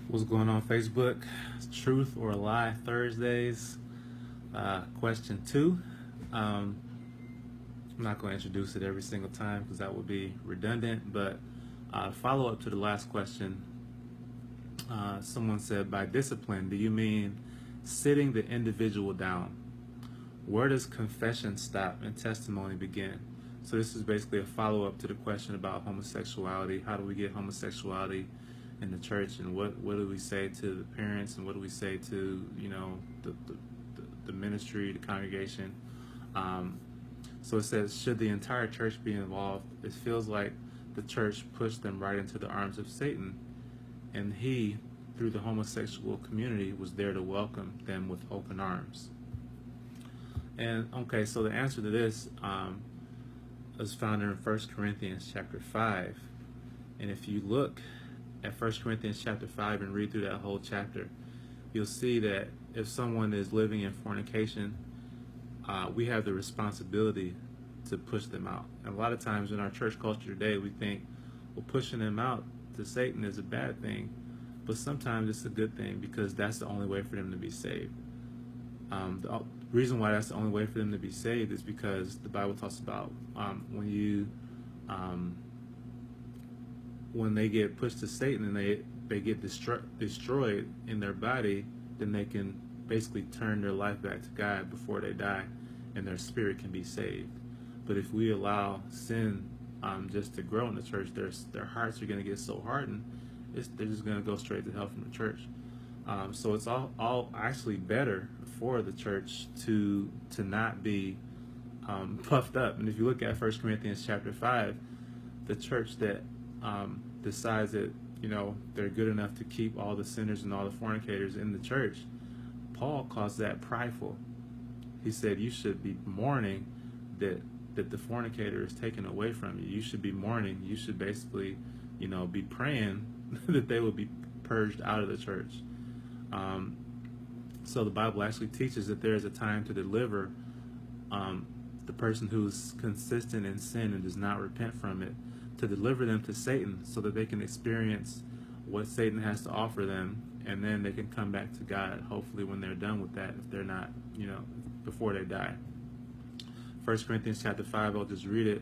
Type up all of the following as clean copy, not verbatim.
What's going on, Facebook? Truth or Lie Thursdays. Question 2. I'm not going to introduce it every single time because that would be redundant, but follow up to the last question. Someone said, by discipline, do you mean sitting the individual down? Where does confession stop and testimony begin? So this is basically a follow-up to the question about homosexuality. How do we get homosexuality in the church, and what do we say to the parents, and what do we say to the ministry, the congregation? So it says, should the entire church be involved? It feels like the church pushed them right into the arms of Satan, and he, through the homosexual community, was there to welcome them with open arms. And okay, so the answer to this is found in 1 Corinthians chapter 5. And if you look at 1 Corinthians chapter 5 and read through that whole chapter, you'll see that if someone is living in fornication, we have the responsibility to push them out. And a lot of times in our church culture today, we think, well, pushing them out to Satan is a bad thing. But sometimes it's a good thing, because that's the only way for them to be saved. The reason why that's the only way for them to be saved is because the Bible talks about when they get pushed to Satan and they get destroyed in their body, then they can basically turn their life back to God before they die, and their spirit can be saved. But if we allow sin just to grow in the church, their hearts are going to get so hardened, they're just going to go straight to hell from the church. So it's all actually better for the church to not be puffed up. And if you look at 1 Corinthians chapter 5, the church that decides that they're good enough to keep all the sinners and all the fornicators in the church, Paul calls that prideful. He said you should be mourning that the fornicator is taken away from you. You should be mourning. You should basically be praying that they will be purged out of the church. So the Bible actually teaches that there is a time to deliver the person who's consistent in sin and does not repent from it, to deliver them to Satan so that they can experience what Satan has to offer them, and then they can come back to God, hopefully when they're done with that, if they're not, before they die. 1 Corinthians chapter 5, I'll just read it.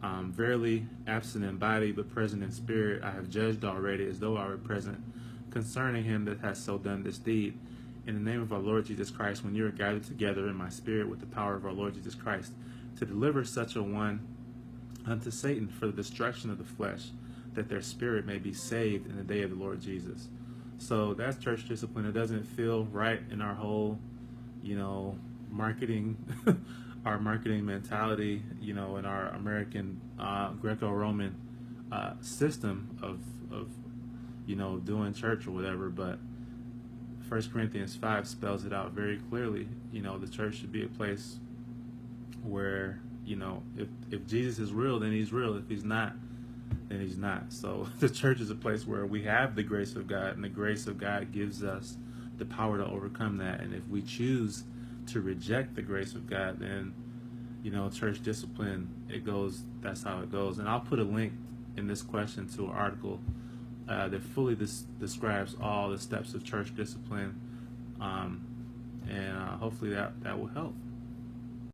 Verily, absent in body, but present in spirit, I have judged already, as though I were present, concerning him that has so done this deed. In the name of our Lord Jesus Christ, when you are gathered together in my spirit with the power of our Lord Jesus Christ, to deliver such a one unto Satan for the destruction of the flesh, that their spirit may be saved in the day of the Lord Jesus. So that's church discipline. It doesn't feel right in our whole, marketing, our marketing mentality, in our American Greco-Roman system of doing church or whatever. But 1 Corinthians 5 spells it out very clearly. The church should be a place where, if Jesus is real, then he's real. If he's not, then he's not. So the church is a place where we have the grace of God, and the grace of God gives us the power to overcome that. And if we choose to reject the grace of God, then, church discipline, that's how it goes. And I'll put a link in this question to an article that fully describes all the steps of church discipline, and hopefully that will help.